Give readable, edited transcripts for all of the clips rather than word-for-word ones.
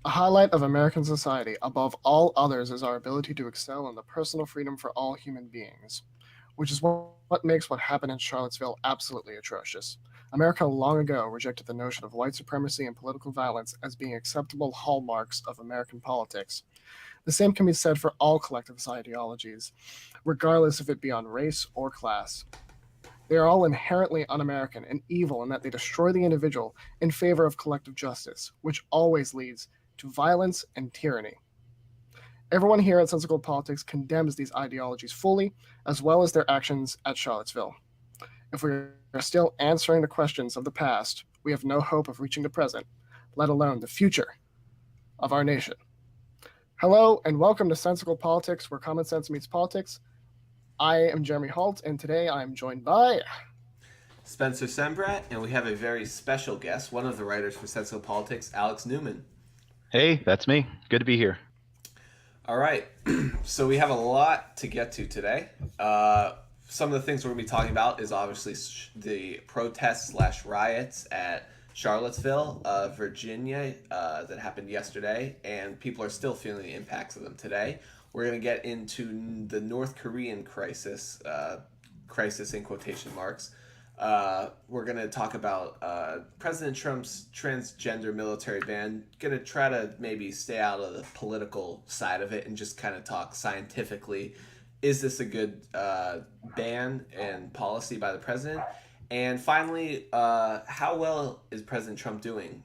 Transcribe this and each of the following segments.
A highlight of American society, above all others, is our ability to excel in the personal freedom for all human beings, which is what makes what happened in Charlottesville absolutely atrocious. America long ago rejected the notion of white supremacy and political violence as being acceptable hallmarks of American politics. The same can be said for all collectivist ideologies, regardless if it be on race or class. They are all inherently un American and evil in that they destroy the individual in favor of collective justice, which always leads to violence and tyranny. Everyone here at Sensical Politics condemns these ideologies fully, as well as their actions at Charlottesville. If we are still answering the questions of the past, we have no hope of reaching the present, let alone the future of our nation. Hello, and welcome to Sensical Politics, where common sense meets politics. I am Jeremy Holt, and today I am joined by Spencer Sembrat, and we have a very special guest, one of the writers for Sensical Politics, Alex Newman. Hey, that's me. Good to be here. All right, so we have a lot to get to today. Some of the things we're going to be talking about is obviously the protests / riots at Charlottesville, Virginia, that happened yesterday, and people are still feeling the impacts of them today. We're going to get into the North Korean crisis, crisis in quotation marks. We're going to talk about President Trump's transgender military ban. Going to try to maybe stay out of the political side of it and just kind of talk scientifically. Is this a good ban and policy by the president? And finally, how well is President Trump doing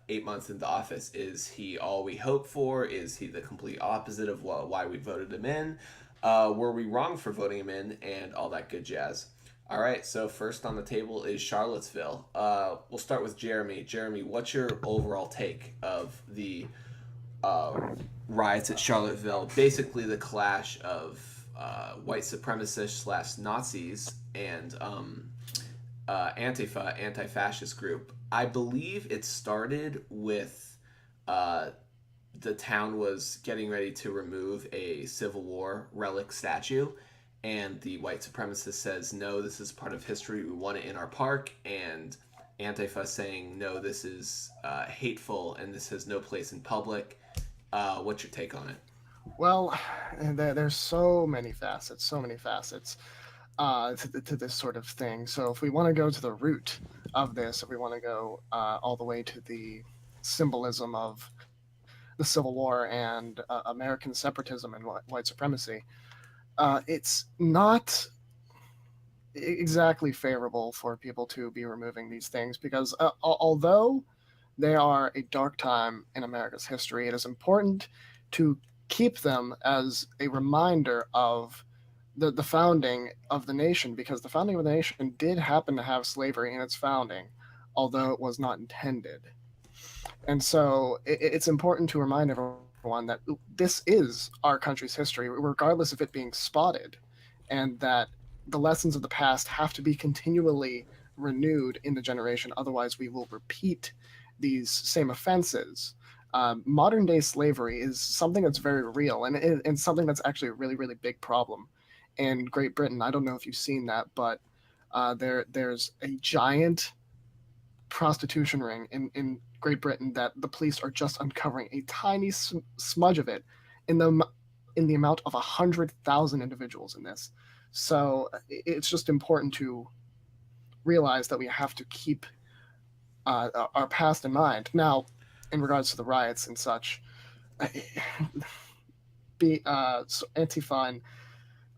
8 months into office? Is he all we hope for? Is he the complete opposite of why we voted him in? Were we wrong for voting him in? And all that good jazz. All right, so first on the table is Charlottesville. We'll start with Jeremy. Jeremy, what's your overall take of the riots at Charlottesville? Basically, the clash of white supremacists / Nazis and Antifa, anti-fascist group. I believe it started with the town was getting ready to remove a Civil War relic statue, and the white supremacist says, no, this is part of history, we want it in our park, and Antifa saying, no, this is hateful and this has no place in public. What's your take on it? Well, there's so many facets to this sort of thing. So if we want to go to the root of this, if we want to go all the way to the symbolism of the Civil War and American separatism and white supremacy, it's not exactly favorable for people to be removing these things because although they are a dark time in America's history, it is important to keep them as a reminder of the founding of the nation, because the founding of the nation did happen to have slavery in its founding, although it was not intended. And so it's important to remind everyone that this is our country's history, regardless of it being spotted, and that the lessons of the past have to be continually renewed in the generation. Otherwise, we will repeat these same offenses. Modern day slavery is something that's very real and something that's actually a really, really big problem in Great Britain. I don't know if you've seen that, but there's a giant prostitution ring in Great Britain that the police are just uncovering a tiny smudge of it in the amount of 100,000 individuals in this. So it's just important to realize that we have to keep our past in mind. Now, in regards to the riots and such, so Antifa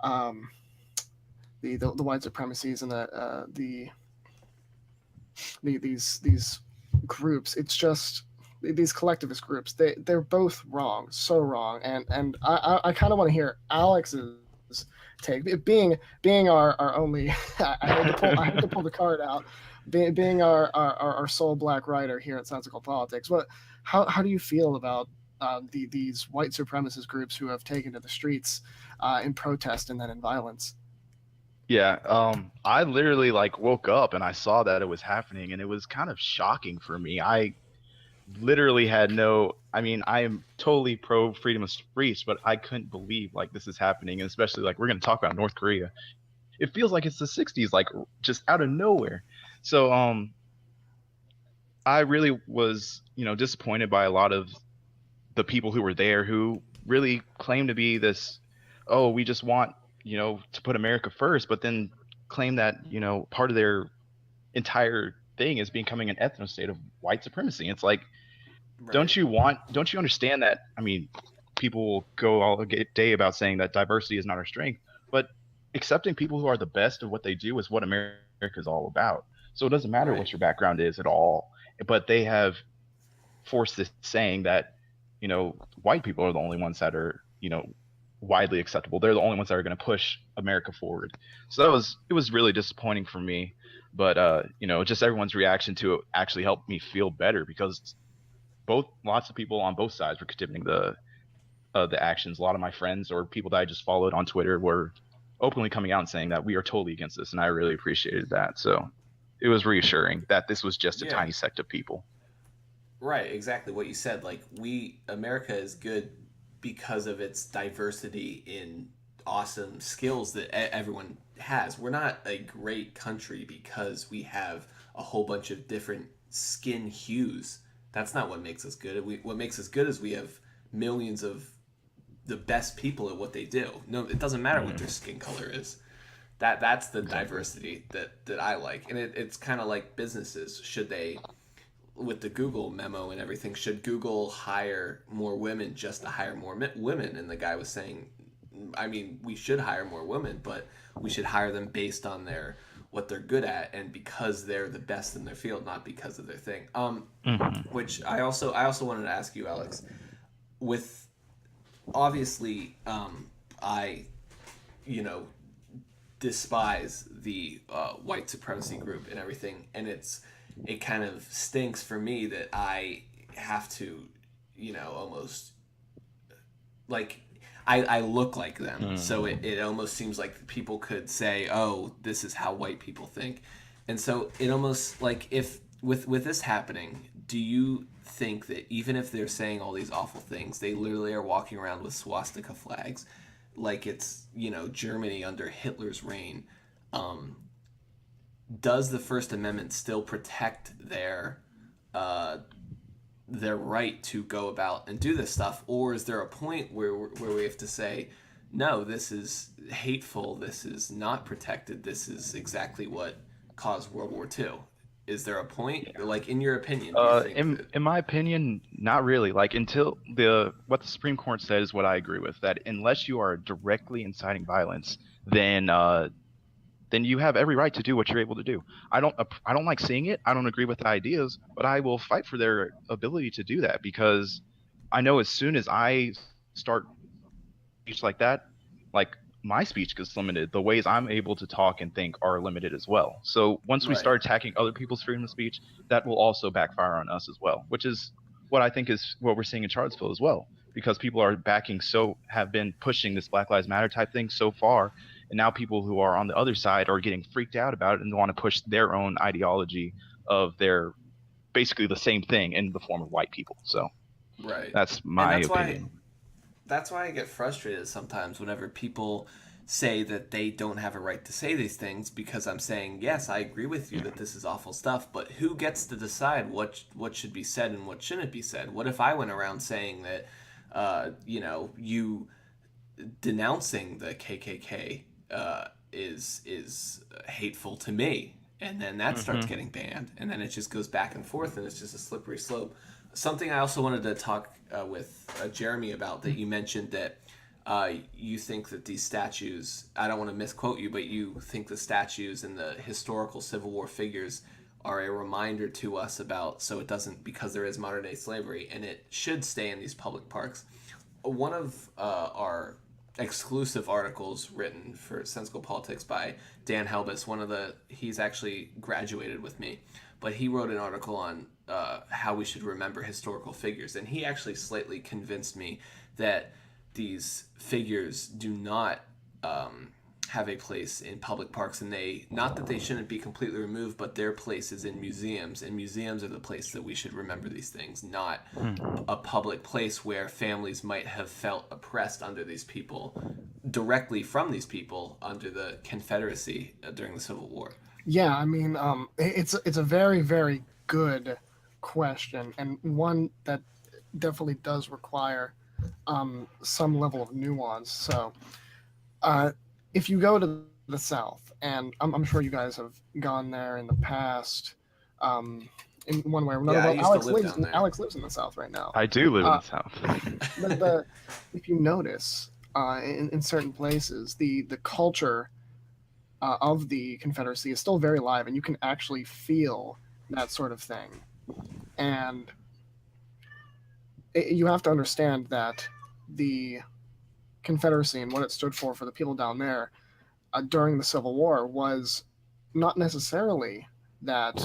and the white supremacies and these groups, it's just these collectivist groups, they're both wrong, so wrong, and I kind of want to hear Alex's take, being our only I had to pull the card out, being our sole black writer here at Sensical Politics. How do you feel about these white supremacist groups who have taken to the streets in protest and then in violence? Yeah, I literally woke up and I saw that it was happening, and it was kind of shocking for me. I literally had I mean, I am totally pro freedom of speech, but I couldn't believe this is happening, and especially we're going to talk about North Korea. It feels like it's the 60s, just out of nowhere. So I really was, disappointed by a lot of the people who were there who really claim to be this, oh, we just want, to put America first, but then claim that, part of their entire thing is becoming an ethno state of white supremacy. It's like, Right. don't you understand that? I mean, people will go all day about saying that diversity is not our strength, but accepting people who are the best of what they do is what America is all about. So it doesn't matter Right. what your background is at all. But they have forced this saying that, white people are the only ones that are, widely acceptable. They're the only ones that are going to push America forward. So it was really disappointing for me. But just everyone's reaction to it actually helped me feel better because lots of people on both sides were condemning the actions. A lot of my friends or people that I just followed on Twitter were openly coming out and saying that we are totally against this, and I really appreciated that. So it was reassuring that this was just a Yeah. tiny sect of people. Right, exactly what you said. Like America is good because of its diversity in awesome skills that everyone has. We're not a great country because we have a whole bunch of different skin hues. That's not what makes us good. What makes us good is we have millions of the best people at what they do. No, it doesn't matter what their skin color is. That's the Exactly. diversity that I like, and it's kind of like businesses. Should they, with the Google memo and everything, should Google hire more women just to hire more women? And the guy was saying, I mean, we should hire more women, but we should hire them based on their what they're good at and because they're the best in their field, not because of their thing. Hmm. Which I also wanted to ask you, Alex, with obviously, I, you know, despise the white supremacy group and everything, and it kind of stinks for me that I have to, almost like I look like them, so Hmm. it almost seems like people could say, "Oh, this is how white people think," and so it almost like if with this happening, do you think that even if they're saying all these awful things, they literally are walking around with swastika flags, like it's Germany under Hitler's reign? Um, does the First Amendment still protect uh, their right to go about and do this stuff, or is there a point where we have to say, no, this is hateful, this is not protected, this is exactly what caused World War II? Is there a point, like in your opinion, do you think that? In my opinion, not really. Like until the what the Supreme Court said is what I agree with. That unless you are directly inciting violence, then you have every right to do what you're able to do. I don't like seeing it. I don't agree with the ideas, but I will fight for their ability to do that because I know as soon as I start speech like that, like my speech gets limited. The ways I'm able to talk and think are limited as well. So once we Right. start attacking other people's freedom of speech, that will also backfire on us as well, which is what I think is what we're seeing in Charlottesville as well. Because people are have been pushing this Black Lives Matter type thing so far, and now people who are on the other side are getting freaked out about it and want to push their own ideology of their basically the same thing in the form of white people. So Right. that's And my opinion. that's why I get frustrated sometimes whenever people say that they don't have a right to say these things, because I'm saying, yes, I agree with you that this is awful stuff, but who gets to decide what should be said and what shouldn't be said? What if I went around saying that you denouncing the KKK is hateful to me, and then that starts Hmm. getting banned, and then it just goes back and forth, and it's just a slippery slope. Something I also wanted to talk with Jeremy about, that you mentioned that you think that these statues, I don't want to misquote you, but you think the statues and the historical Civil War figures are a reminder to us about, so it doesn't, because there is modern day slavery and it should stay in these public parks. One of our exclusive articles written for Sensical Politics by Dan Helbus, he's actually graduated with me, but he wrote an article on how we should remember historical figures, and he actually slightly convinced me that these figures do not have a place in public parks, and they, not that they shouldn't be completely removed, but their place is in museums, and museums are the place that we should remember these things, not a public place where families might have felt oppressed under these people, directly from these people under the Confederacy during the Civil War. Yeah, I mean, it's a very very good question and one that definitely does require some level of nuance. So, if you go to the South, and I'm sure you guys have gone there in the past, um, in one way or another. Yeah, I Well, used to live down there. Alex lives in the South right now. I do live in Uh, the South. the if you notice in certain places, the culture of the Confederacy is still very alive, and you can actually feel that sort of thing. And you have to understand that the Confederacy and what it stood for the people down there during the Civil War was not necessarily that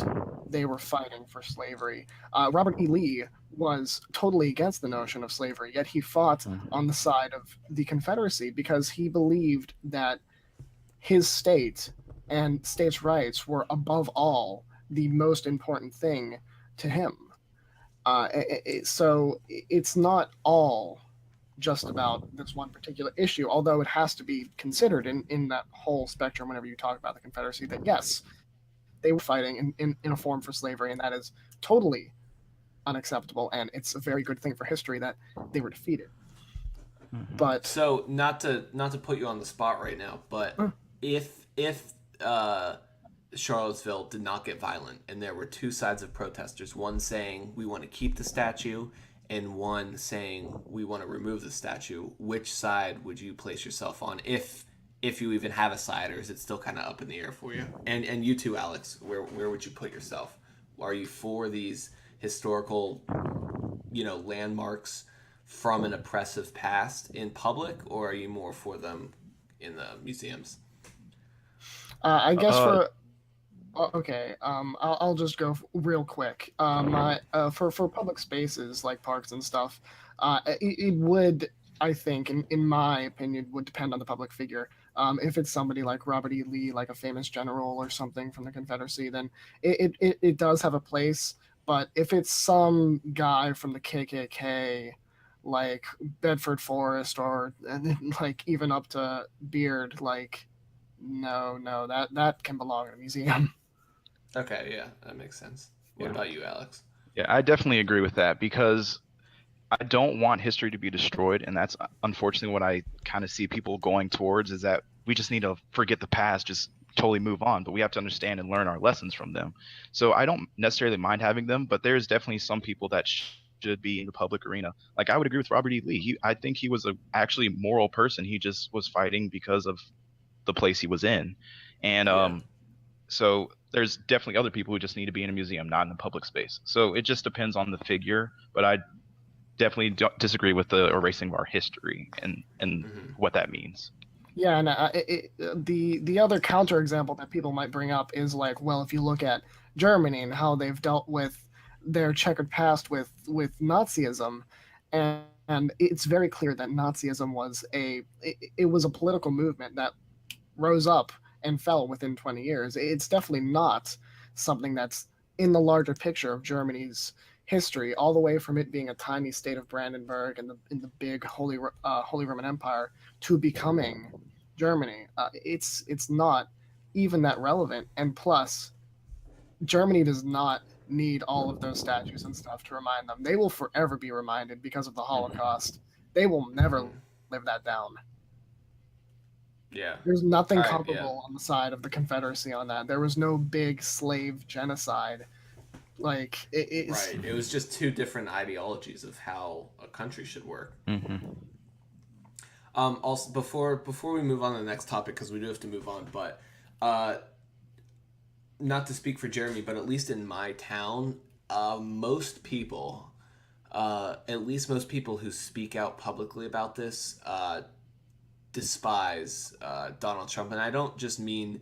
they were fighting for slavery. Robert E. Lee was totally against the notion of slavery, yet he fought on the side of the Confederacy because he believed that his state and states' rights were above all the most important thing to him. So it's not all just about this one particular issue, although it has to be considered in that whole spectrum whenever you talk about the Confederacy, that yes, they were fighting in a form for slavery, and that is totally unacceptable, and it's a very good thing for history that they were defeated. But So not to put you on the spot right now, but if Charlottesville did not get violent and there were two sides of protesters, one saying we want to keep the statue and one saying we want to remove the statue, which side would you place yourself on if you even have a side, or is it still kind of up in the air for you? And you too, Alex, where would you put yourself? Are you for these historical, landmarks from an oppressive past in public, or are you more for them in the museums? I guess Uh, for okay, I'll just go real quick. My for public spaces like parks and stuff, it would, I think, in my opinion, would depend on the public figure. If it's somebody like Robert E. Lee, like a famous general or something from the Confederacy, then it does have a place. But if it's some guy from the KKK, like Bedford Forrest, or like even up to Beard, like no, that can belong in a museum. Okay, yeah, that makes sense. What yeah. about you, Alex? Yeah, I definitely agree with that because I don't want history to be destroyed, and that's unfortunately what I kind of see people going towards is that we just need to forget the past, just totally move on, but we have to understand and learn our lessons from them. So I don't necessarily mind having them, but there's definitely some people that should be in the public arena. Like I would agree with Robert E. Lee. I think he was a actually moral person. He just was fighting because of the place he was in, and Yeah. so there's definitely other people who just need to be in a museum, not in a public space. So it just depends on the figure, but I definitely don't disagree with the erasing of our history and Mm-hmm. what that means. Yeah, and the other counterexample that people might bring up is like, well, if you look at Germany and how they've dealt with their checkered past with Nazism, and it's very clear that Nazism was it was a political movement that rose up and fell within 20 years. It's definitely not something that's in the larger picture of Germany's history, all the way from it being a tiny state of Brandenburg in the big Holy Roman Empire to becoming Germany. It's not even that relevant. And plus, Germany does not need all of those statues and stuff to remind them. They will forever be reminded because of the Holocaust. They will never Mm-hmm. live that down. Yeah. There's nothing All right. Yeah. comparable on the side of the Confederacy on that. There was no big slave genocide. Like it's Right. It was just two different ideologies of how a country should work. Mm-hmm. Also, before we move on to the next topic, because we do have to move on, but uh, not to speak for Jeremy, but at least in my town, most people, at least most people who speak out publicly about this, despise Donald Trump, and I don't just mean,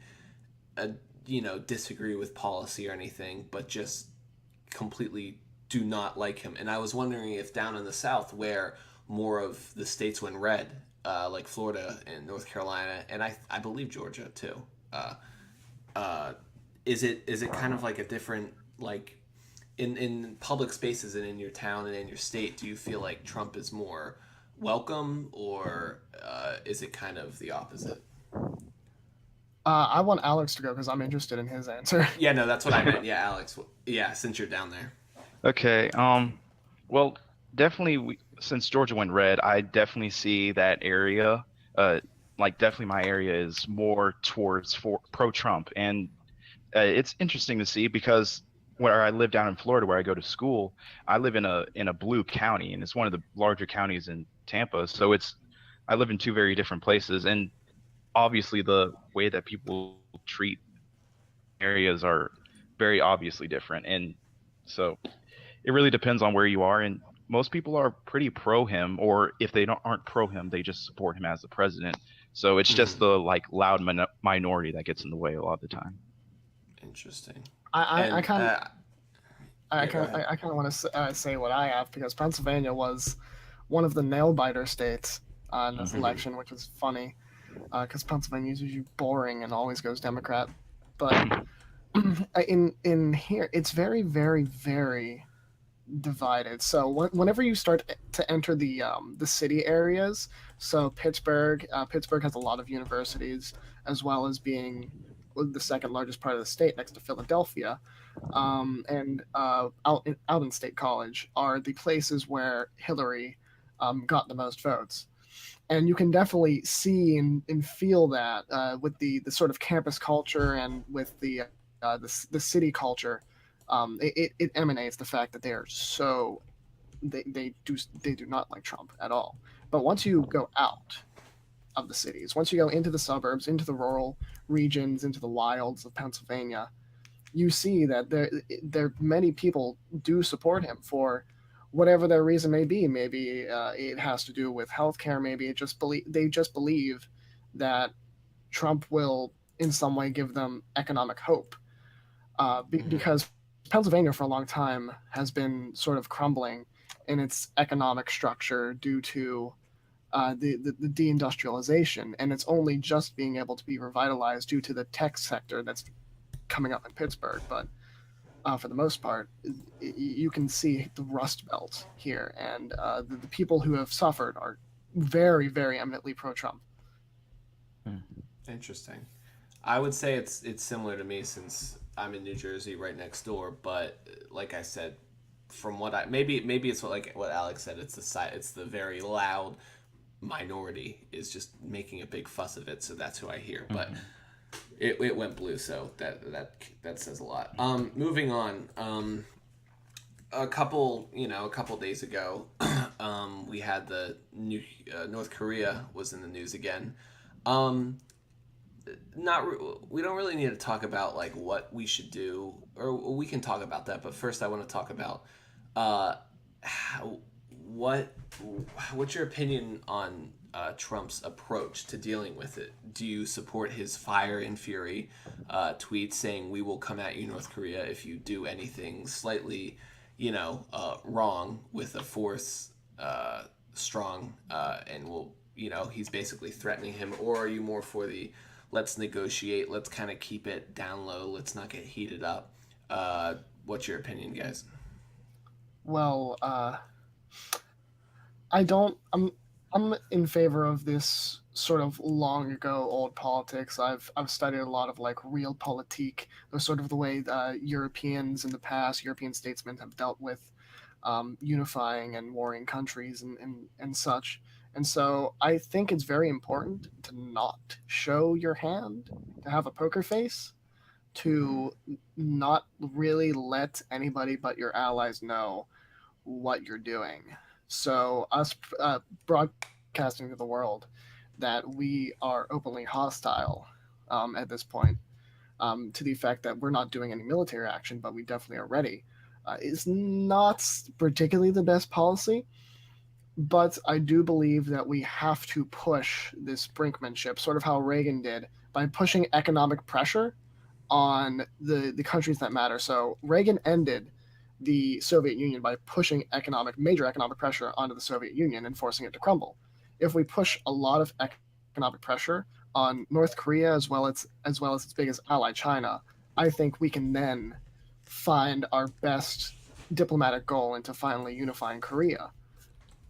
disagree with policy or anything, but just completely do not like him. And I was wondering if down in the South, where more of the states went red, like Florida and North Carolina, and I believe Georgia too. Uh, is it kind of like a different, like in public spaces and in your town and in your state? Do you feel like Trump is more welcome, or is it kind of the opposite? I want Alex to go because I'm interested in his answer. Yeah, no, that's what I meant. Yeah, Alex. Yeah, since you're down there. Okay. Well, definitely since Georgia went red, I definitely see that area. Uh, like definitely my area is more towards for pro Trump, and it's interesting to see because where I live down in Florida, where I go to school, I live in a blue county, and it's one of the larger counties in Tampa. So it's I live in two very different places, and obviously the way that people treat areas are very obviously different, and so it really depends on where you are. And most people are pretty pro him, or if they don't aren't pro him, they just support him as the president. So it's just Hmm. the like loud minority that gets in the way a lot of the time. Interesting. I And kind yeah, go ahead. I kind of want to say what I have because Pennsylvania was one of the nail biter states in this Hmm. Hmm. election, which is funny because Pennsylvania is usually boring and always goes Democrat. But in here, it's very, very, very divided. So whenever you start to enter the city areas, so Pittsburgh has a lot of universities, as well as being the second largest part of the state next to Philadelphia. And out in State College are the places where Hillary got the most votes. And you can definitely see and feel that with the sort of campus culture and with the city culture. It emanates the fact that they are so they do not like Trump at all. But once you go out of the cities, once you go into the suburbs, into the rural regions, into the wilds of Pennsylvania, you see that there many people do support him for whatever their reason may be. Maybe it has to do with healthcare. Maybe they just believe that Trump will in some way give them economic hope. Hmm. Because Pennsylvania for a long time has been sort of crumbling in its economic structure due to the deindustrialization, and it's only just being able to be revitalized due to the tech sector that's coming up in Pittsburgh. But for the most part, you can see the Rust Belt here, and the people who have suffered are very, very eminently pro-Trump. Interesting. I would say it's similar to me since I'm in New Jersey, right next door. But like I said, from what I maybe it's like what Alex said. It's the very loud minority is just making a big fuss of it. So that's who I hear. But Hmm. it went blue, so that says a lot. Moving on. A couple days ago, we had the new North Korea was in the news again. Um, not we don't really need to talk about like what we should do, or we can talk about that. But first, I want to talk about uh, how, what what's your opinion on Trump's approach to dealing with it? Do you support his fire and fury tweets saying we will come at you, North Korea, if you do anything slightly, wrong with a force strong, and will he's basically threatening him, or are you more for the let's negotiate, let's kind of keep it down low, let's not get heated up? What's your opinion, guys? Well, I don't. I'm in favor of this sort of long ago old politics. I've studied a lot of like real politique, the sort of the way Europeans in the past, European statesmen have dealt with unifying and warring countries and such. And so I think it's very important to not show your hand, to have a poker face, to not really let anybody but your allies know what you're doing. So us broadcasting to the world that we are openly hostile at this point, to the effect that we're not doing any military action, but we definitely are ready, is not particularly the best policy. But I do believe that we have to push this brinkmanship, sort of how Reagan did, by pushing economic pressure on the countries that matter. So Reagan ended the Soviet Union by pushing major economic pressure onto the Soviet Union and forcing it to crumble. If we push a lot of economic pressure on North Korea as well as its biggest ally China, I think we can then find our best diplomatic goal into finally unifying Korea.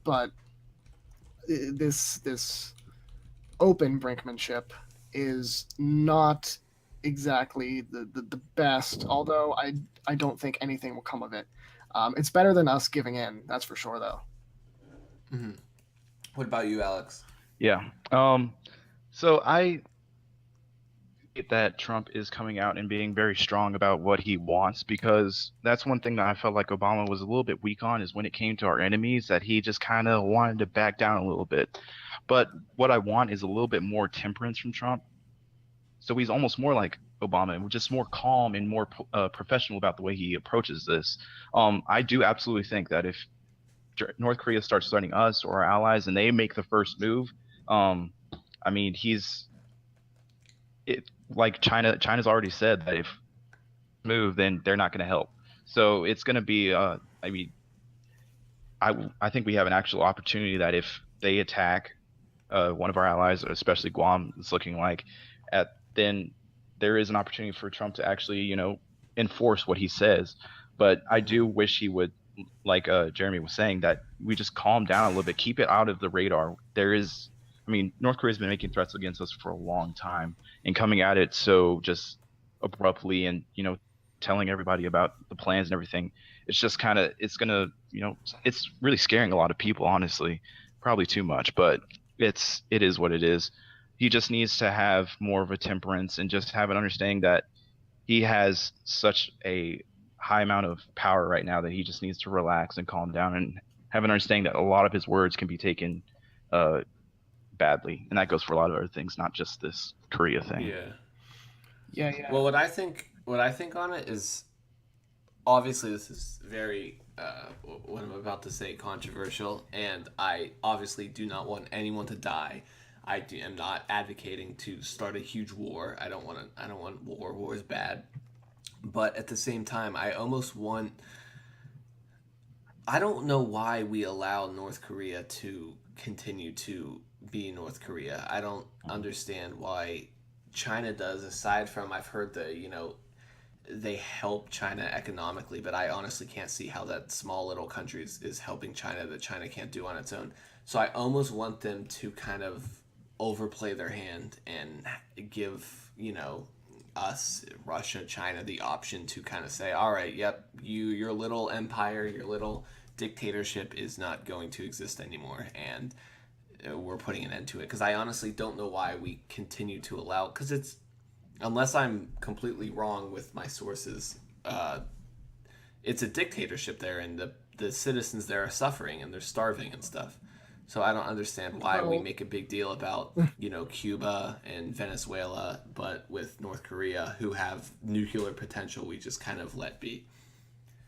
But this open brinkmanship is not exactly the best, although I don't think anything will come of it. It's better than us giving in, that's for sure, though. Hmm. What about you, Alex? Yeah. So I get that Trump is coming out and being very strong about what he wants, because that's one thing that I felt like Obama was a little bit weak on, is when it came to our enemies, that he just kind of wanted to back down a little bit. But what I want is a little bit more temperance from Trump. So he's almost more like Obama, and just more calm and more professional about the way he approaches this. I do absolutely think that if North Korea starts threatening us or our allies and they make the first move, um, I mean, he's it like China's already said that if move, then they're not going to help. So it's going to be, I mean, I think we have an actual opportunity that if they attack one of our allies, especially Guam, it's looking like, at then there is an opportunity for Trump to actually, enforce what he says. But I Hmm. do wish he would, like Jeremy was saying, that we just calm down a little bit, keep it out of the radar. There is, I mean, North Korea's been making threats against us for a long time, and coming at it so just abruptly, and telling everybody about the plans and everything, it's just kind of, it's gonna, it's really scaring a lot of people, honestly, probably too much, but it is what it is. He just needs to have more of a temperance and just have an understanding that he has such a high amount of power right now that he just needs to relax and calm down and have an understanding that a lot of his words can be taken uh, badly, and that goes for a lot of other things, not just this Korea thing. Yeah. Yeah, yeah. Well, what I think on it is, obviously this is very what I'm about to say controversial, and I obviously do not want anyone to die. Am not advocating to start a huge war. I don't want to. I don't want war. War is bad. But at the same time, I almost want. I don't know why we allow North Korea to continue to be North Korea. I don't understand why China does. Aside from, I've heard they help China economically, but I honestly can't see how that small little country is helping China that China can't do on its own. So I almost want them to kind of overplay their hand and give, us, Russia, China, the option to kind of say, all right, yep, your little empire, your little dictatorship is not going to exist anymore, and we're putting an end to it. Because I honestly don't know why we continue to allow, because it's, unless I'm completely wrong with my sources, it's a dictatorship there, and the citizens there are suffering and they're starving and stuff. So I don't understand why we Well, make a big deal about Cuba and Venezuela, but with North Korea, who have nuclear potential, we just kind of let be.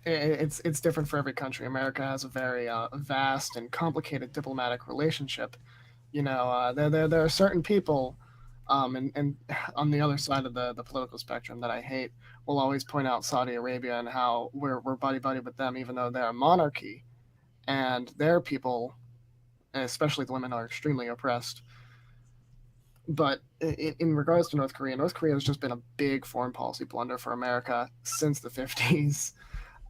it's different for every country. America has a very vast and complicated diplomatic relationship. There are certain people, and on the other side of the political spectrum that I hate, will always point out Saudi Arabia and how we're buddy buddy with them, even though they're a monarchy and their people, especially the women, are extremely oppressed. But in regards to North Korea has just been a big foreign policy blunder for America since the 50s.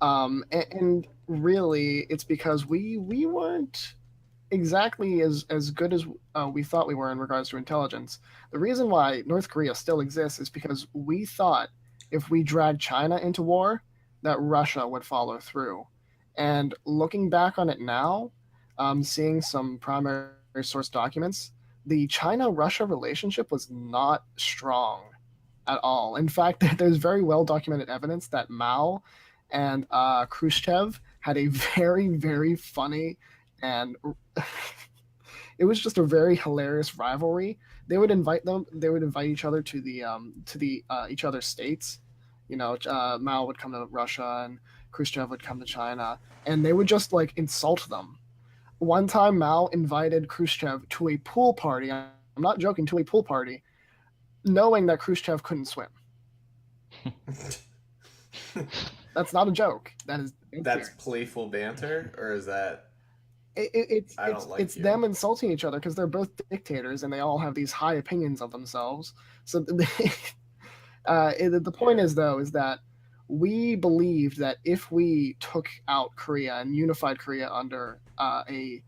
And really, it's because we weren't exactly as good as we thought we were in regards to intelligence. The reason why North Korea still exists is because we thought if we dragged China into war, that Russia would follow through. And looking back on it now, seeing some primary source documents, the China Russia relationship was not strong at all. In fact, there's very well documented evidence that Mao and Khrushchev had a very, very funny and it was just a very hilarious rivalry. They would invite each other to the each other's states. Mao would come to Russia and Khrushchev would come to China, and they would just like insult them. One time, Mao invited Khrushchev to a pool party. I'm not joking, to a pool party, knowing that Khrushchev couldn't swim. That's not a joke. That is That's serious. playful banter, or is that It's I don't like it's you? them insulting each other because they're both dictators and they all have these high opinions of themselves. So the point Yeah. is though is that we believed that if we took out Korea and unified Korea under a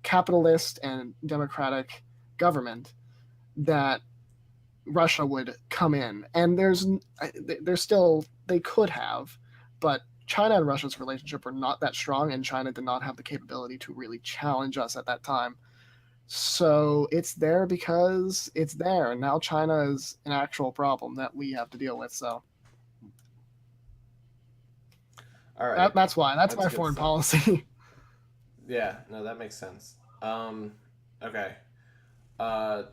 capitalist and democratic government, that Russia would come in. And there's still they could have, but China and Russia's relationship were not that strong, and China did not have the capability to really challenge us at that time. So it's there because it's there, and now China is an actual problem that we have to deal with. So All right. that's why. That's That's my good foreign stuff. policy. Yeah, no, that makes sense. Okay. Uh,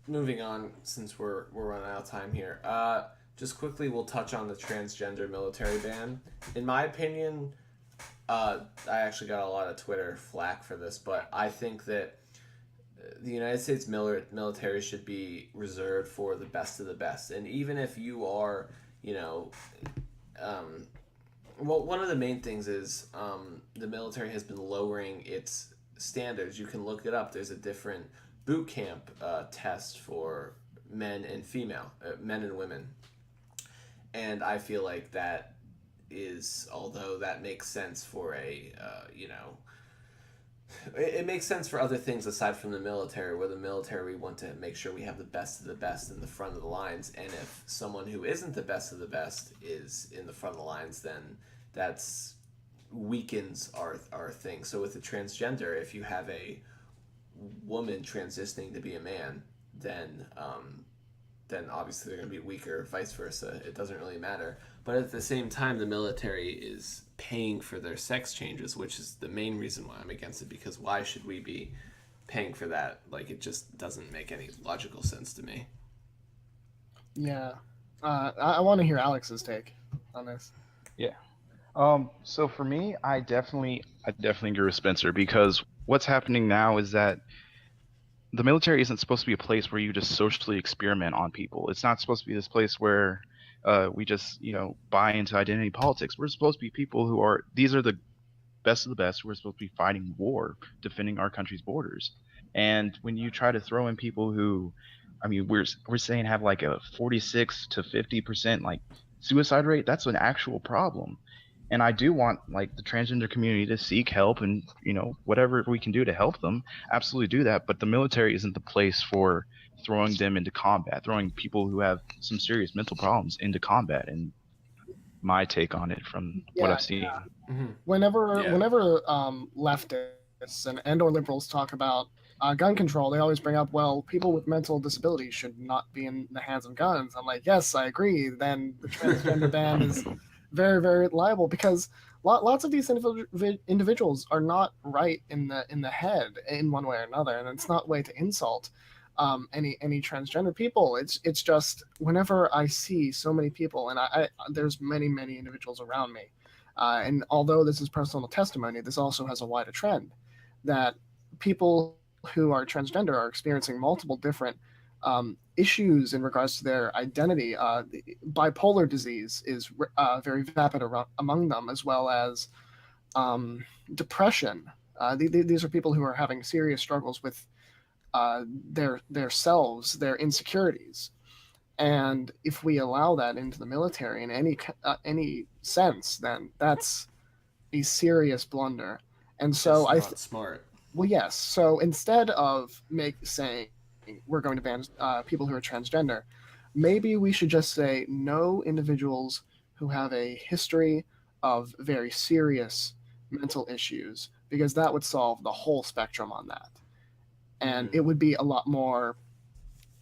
moving on, since we're running out of time here. Just quickly, we'll touch on the transgender military ban. In my opinion, I actually got a lot of Twitter flack for this, but I think that the United States military should be reserved for the best of the best. And even if you are, you know, um, well, one of the main things is the military has been lowering its standards. You can look it up. There's a different boot camp test for men and men and women. And I feel like that is, although that makes sense for it makes sense for other things aside from the military, where the military, we want to make sure we have the best of the best in the front of the lines, and if someone who isn't the best of the best is in the front of the lines, then that's weakens our thing. So with the transgender, if you have a woman transitioning to be a man, then obviously they're going to be weaker, vice versa. It doesn't really matter. But at the same time, the military is paying for their sex changes, which is the main reason why I'm against it, because why should we be paying for that? Like, it just doesn't make any logical sense to me. Yeah. I want to hear Alex's take on this. Yeah. So for me, I definitely agree with Spencer because what's happening now is that the military isn't supposed to be a place where you just socially experiment on people. It's not supposed to be this place where we just, buy into identity politics. We're supposed to be people these are the best of the best. We're supposed to be fighting war, defending our country's borders. And when you try to throw in people who, I mean, we're saying have like a 46 to 50% like suicide rate, that's an actual problem. And I do want like the transgender community to seek help and whatever we can do to help them, absolutely do that. But the military isn't the place for throwing them into combat, throwing people who have some serious mental problems into combat. And my take on it from what Yeah. I've seen. Mm-hmm. Whenever Yeah. whenever leftists and or liberals talk about gun control, they always bring up, well, people with mental disabilities should not be in the hands of guns. I'm like, yes, I agree. Then the transgender ban is very, very liable because lots of these individuals are not right in the head in one way or another, and it's not a way to insult any transgender people. It's just whenever I see so many people, and I there's many individuals around me, and although this is personal testimony, this also has a wider trend that people who are transgender are experiencing multiple different issues in regards to their identity. Bipolar disease is very vapid among them, as well as depression. These are people who are having serious struggles with their selves, their insecurities. And if we allow that into the military in any sense, then that's a serious blunder. And so It's not smart. well, yes. So instead of saying we're going to ban people who are transgender, maybe we should just say no individuals who have a history of very serious mental issues, because that would solve the whole spectrum on that. And it would be a lot more,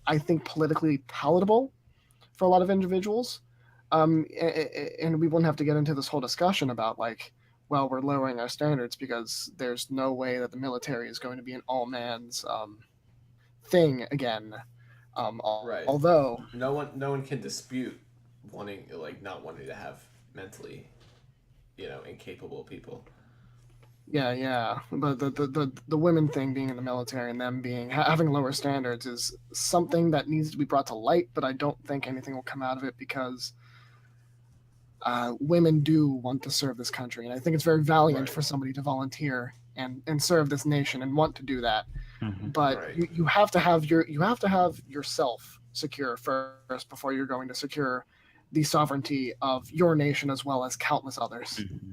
I think, politically palatable for a lot of individuals. And we wouldn't have to get into this whole discussion about like, well, we're lowering our standards because there's no way that the military is going to be an all man's thing again. Right. Although no one can dispute not wanting to have mentally, incapable people. yeah, but the women thing being in the military and them having lower standards is something that needs to be brought to light. But I don't think anything will come out of it because women do want to serve this country, and I think it's very valiant for somebody to volunteer and serve this nation and want to do that. Mm-hmm. But you have to have yourself secure first before you're going to secure the sovereignty of your nation as well as countless others. Mm-hmm.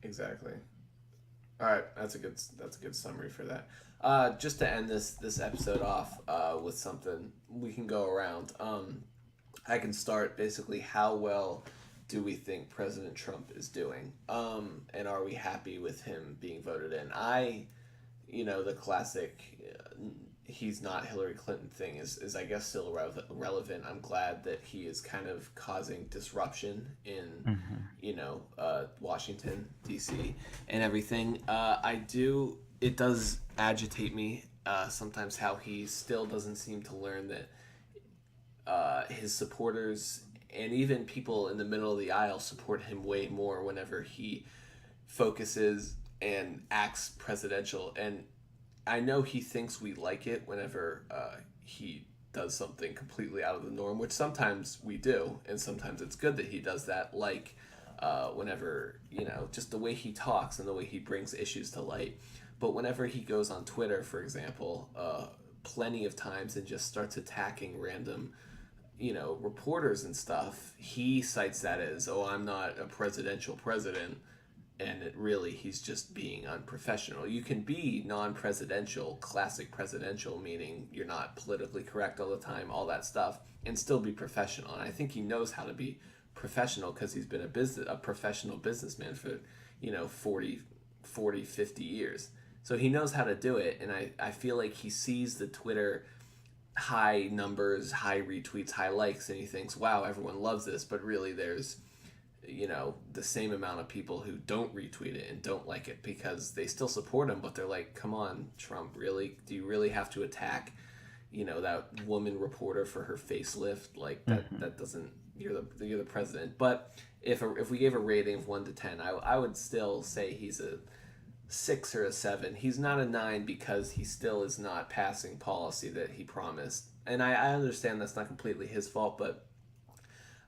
Exactly. All right, that's a good summary for that. Just to end this episode off with something we can go around. I can start basically. How well do we think President Trump is doing? And are we happy with him being voted in? The classic he's not Hillary Clinton thing is I guess still relevant. I'm glad that he is kind of causing disruption in Washington D.C. and everything. It does agitate me sometimes how he still doesn't seem to learn that his supporters and even people in the middle of the aisle support him way more whenever he focuses and acts presidential. And I know he thinks we like it whenever he does something completely out of the norm, which sometimes we do, and sometimes it's good that he does that, like whenever, just the way he talks and the way he brings issues to light. But whenever he goes on Twitter, for example, plenty of times and just starts attacking random, reporters and stuff, he cites that as, oh, I'm not a presidential president. And he's just being unprofessional. You can be non-presidential, classic presidential, meaning you're not politically correct all the time, all that stuff, and still be professional. And I think he knows how to be professional because he's been a professional businessman for, 40, 50 years. So he knows how to do it, and I feel like he sees the Twitter high numbers, high retweets, high likes, and he thinks, wow, everyone loves this, but really there's the same amount of people who don't retweet it and don't like it because they still support him, but they're like, come on, Trump, really? Do you really have to attack, that woman reporter for her facelift? Like that doesn't, you're the president. But if we gave a rating of 1 to 10, I would still say he's a 6 or a 7. He's not a 9 because he still is not passing policy that he promised. And I understand that's not completely his fault, but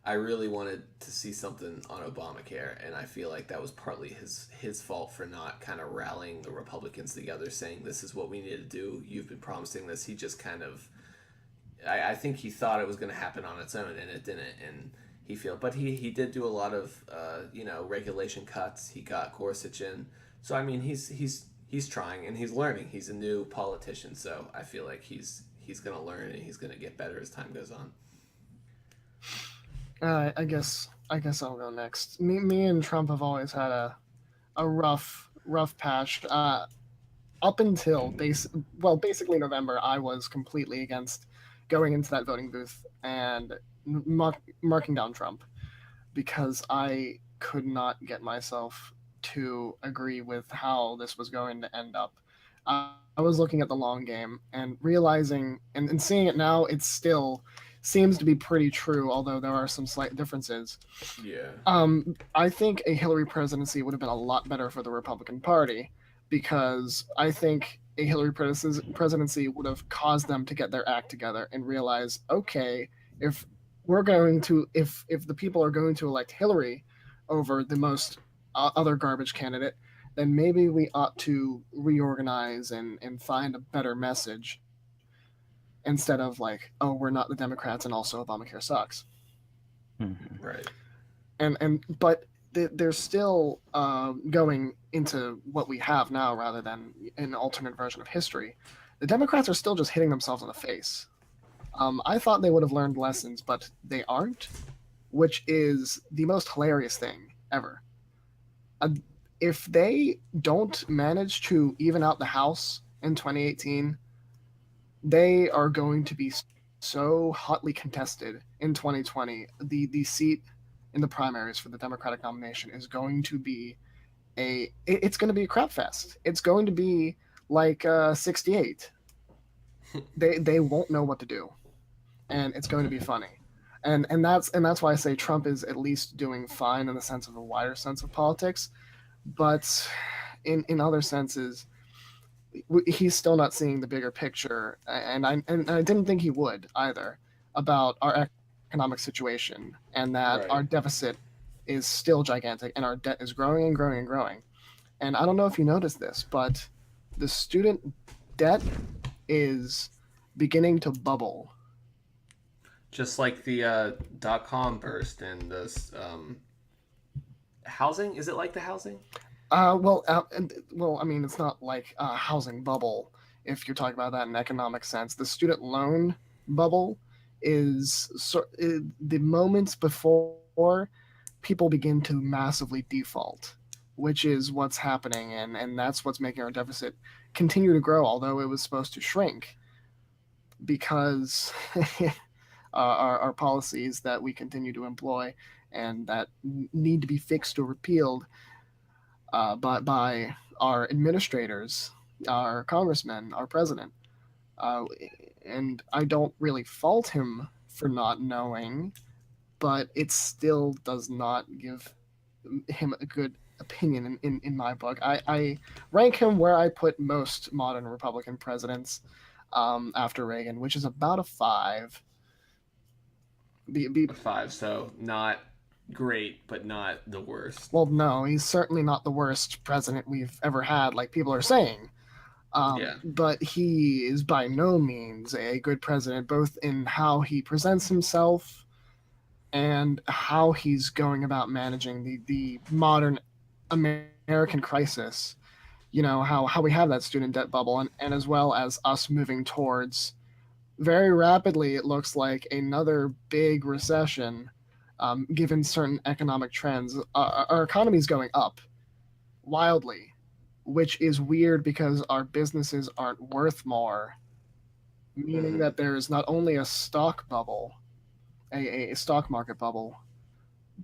I really wanted to see something on Obamacare, and I feel like that was partly his fault for not kind of rallying the Republicans together, saying this is what we need to do. You've been promising this. He just kind of, I think he thought it was going to happen on its own, and it didn't. And but he did do a lot of regulation cuts. He got Gorsuch in, so I mean he's trying and he's learning. He's a new politician, so I feel like he's going to learn and he's going to get better as time goes on. I guess I'll go next. Me and Trump have always had a rough patch. Up until basically November, I was completely against going into that voting booth and marking down Trump because I could not get myself to agree with how this was going to end up. I was looking at the long game and realizing and seeing it now, it still seems to be pretty true, although there are some slight differences. Yeah. I think a Hillary presidency would have been a lot better for the Republican Party because I think a Hillary presidency would have caused them to get their act together and realize, okay, if the people are going to elect Hillary over the most other garbage candidate, then maybe we ought to reorganize and find a better message instead of like, oh, we're not the Democrats and also Obamacare sucks. Right. But they're still going into what we have now rather than an alternate version of history. The Democrats are still just hitting themselves in the face. I thought they would have learned lessons, but they aren't, which is the most hilarious thing ever. If they don't manage to even out the House in 2018, they are going to be so hotly contested in 2020. The seat in the primaries for the Democratic nomination is going to be it's going to be a crap fest. It's going to be like 68. They won't know what to do, and it's going to be funny. And that's why I say Trump is at least doing fine in the sense of a wider sense of politics, but in other senses, he's still not seeing the bigger picture, and I didn't think he would either, about our economic situation and that Right. our deficit is still gigantic and our debt is growing and growing and growing. And I don't know if you noticed this, but the student debt is beginning to bubble. Just like the .com burst and this housing. Is it like the housing? I mean, it's not like a housing bubble if you're talking about that in economic sense. The student loan bubble is the moments before people begin to massively default, which is what's happening, and that's what's making our deficit continue to grow, although it was supposed to shrink because our policies that we continue to employ and that need to be fixed or repealed by our administrators, our congressmen, our president. Uh, and I don't really fault him for not knowing, but it still does not give him a good opinion in my book. I rank him where I put most modern Republican presidents after Reagan, which is about a 5. A 5, so not great, but not the worst. Well, no, he's certainly not the worst president we've ever had, like people are saying. Yeah. But he is by no means a good president, both in how he presents himself and how he's going about managing the modern American crisis. You know, how we have that student debt bubble, and as well as us moving towards, very rapidly, it looks like, another big recession, given certain economic trends. Our economy is going up wildly, which is weird because our businesses aren't worth more, meaning that there's not only a stock bubble, a stock market bubble,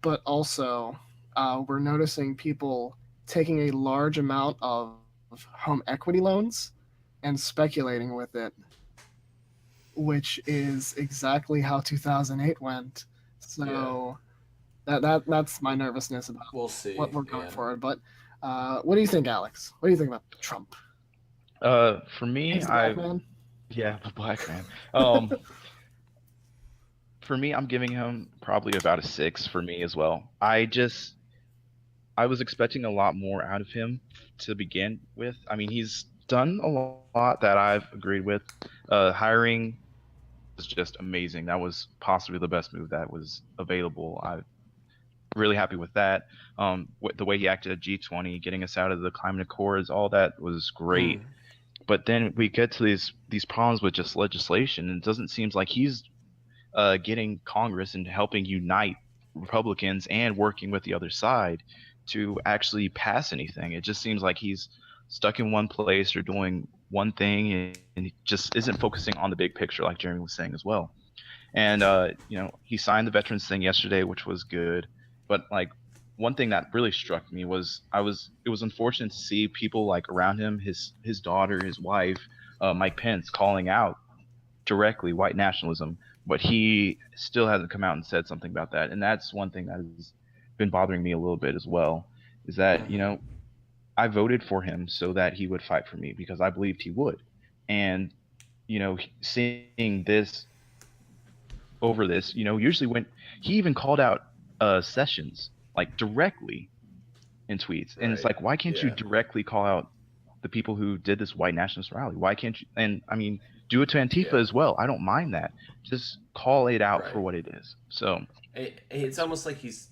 but also we're noticing people taking a large amount of home equity loans and speculating with it, which is exactly how 2008 went. So that's my nervousness about We'll see. what we're going forward. But what do you think, Alex? What do you think about Trump? For me, He's the black man. Yeah, the black man. For me, I'm giving him probably about a 6 for me as well. I was expecting a lot more out of him to begin with. I mean, he's done a lot that I've agreed with. Hiring was just amazing. That was possibly the best move that was available. I'm really happy with that. The way he acted at G20, getting us out of the climate accords, all that was great. But then we get to these problems with just legislation, and it doesn't seem like he's getting Congress and helping unite Republicans and working with the other side to actually pass anything. It just seems like he's stuck in one place or doing one thing, and he just isn't focusing on the big picture, like Jeremy was saying as well. And he signed the veterans thing yesterday, which was good. But like, one thing that really struck me was it was unfortunate to see people like around him, his daughter, his wife, Mike Pence, calling out directly white nationalism, but he still hasn't come out and said something about that. And that's one thing that has been bothering me a little bit as well, is that I voted for him so that he would fight for me because I believed he would. And seeing this over this, usually when he even called out Sessions like directly in tweets, and it's like, why can't you directly call out the people who did this white nationalist rally? Why can't you? And I mean, do it to Antifa as well. I don't mind that. Just call it out for what it is. So it's almost like he's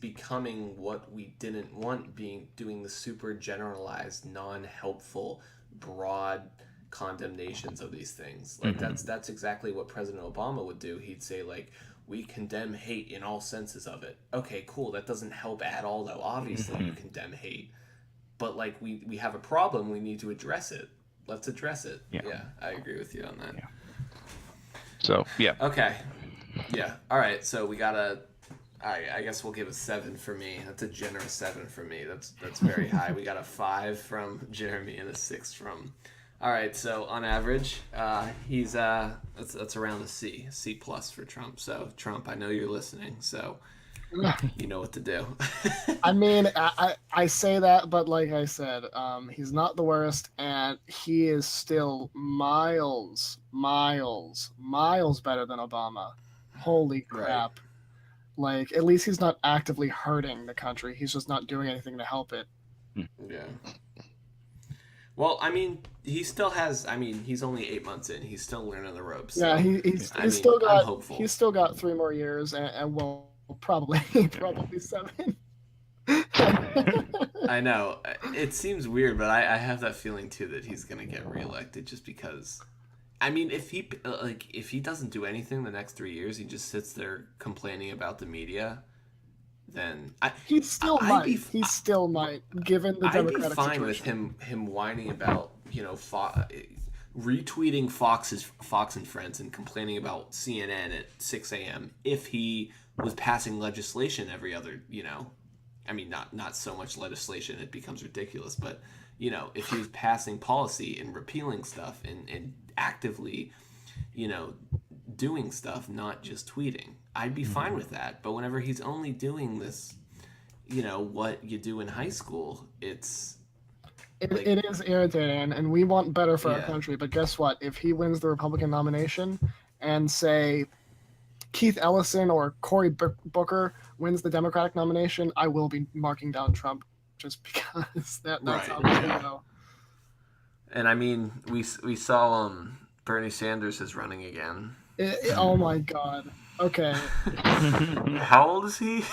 becoming what we didn't want, doing the super generalized, non-helpful, broad condemnations of these things. Like that's exactly what President Obama would do. He'd say like, we condemn hate in all senses of it. Okay, cool. That doesn't help at all, though. Obviously, you condemn hate, but like we have a problem. We need to address it. Let's address it. Yeah, I agree with you on that. Yeah. So yeah. Okay. Yeah. All right. So we gotta. I guess we'll give a 7 for me. That's a generous 7 for me. That's very high. We got a 5 from Jeremy and a 6 from. All right. So on average, he's that's around a C plus for Trump. So Trump, I know you're listening. So you know what to do. I mean, I say that, but like I said, he's not the worst, and he is still miles better than Obama. Holy crap. Right. Like, at least he's not actively hurting the country. He's just not doing anything to help it. Yeah. Well, I mean, he still has. I mean, he's only 8 months in. He's still learning the ropes. Yeah, so, he's I'm still got hopeful. he's still got 3 more years, and well, probably 7. I know it seems weird, but I have that feeling too that he's gonna get reelected just because. I mean, if he doesn't do anything the next 3 years, he just sits there complaining about the media. then He still I'd might. be He still might, given the I'd be Democratic fine situation. with him whining about, retweeting Fox and Friends and complaining about CNN at 6 a.m. if he was passing legislation every other, I mean, not so much legislation it becomes ridiculous, but if he was passing policy and repealing stuff and actively, doing stuff, not just tweeting, I'd be fine with that. But whenever he's only doing this, what you do in high school, it's like, It is irritating, and we want better for our Yeah. country. But guess what? If he wins the Republican nomination, and say Keith Ellison or Cory Booker wins the Democratic nomination, I will be marking down Trump just because that's Right. how it's gonna go. and I mean, we saw Bernie Sanders is running again. Oh my God. Okay. How old is he?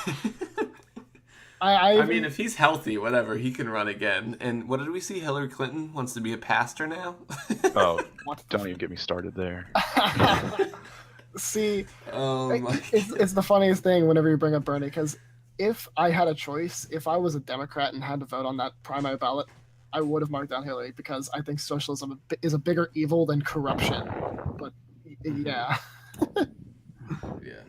I I mean, if he's healthy, whatever, he can run again. And what did we see? Hillary Clinton wants to be a pastor now? Oh, What? don't even get me started there. See, Oh my it's the funniest thing whenever you bring up Bernie, because if I had a choice, if I was a Democrat and had to vote on that primary ballot, I would have marked down Hillary because I think socialism is a bigger evil than corruption. But yeah. Yeah.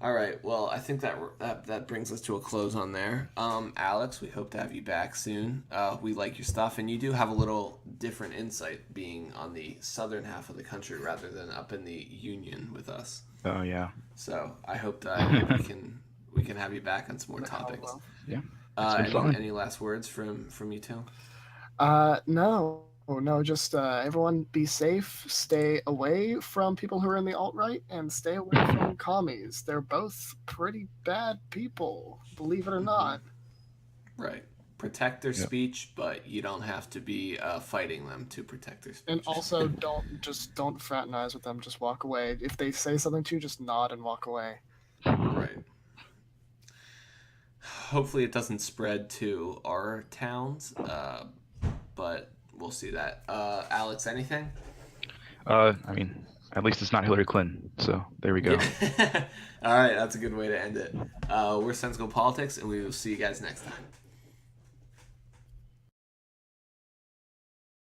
All right. Well, I think that brings us to a close on there. Alex, we hope to have you back soon. We like your stuff, and you do have a little different insight being on the southern half of the country rather than up in the Union with us. Oh yeah. So I hope that we can have you back on some more topics. Yeah. It's been fun. Any last words from you two? No, just everyone be safe, stay away from people who are in the alt-right, and stay away from commies. They're both pretty bad people, believe it or not. Right. Protect their Yep. speech, but you don't have to be fighting them to protect their speech. And also, don't fraternize with them. Just walk away. If they say something to you, just nod and walk away. Right. Hopefully it doesn't spread to our towns, but we'll see that. Alex, anything? I mean, at least it's not Hillary Clinton. So there we go. All right, that's a good way to end it. We're Sensical Politics, and we will see you guys next time.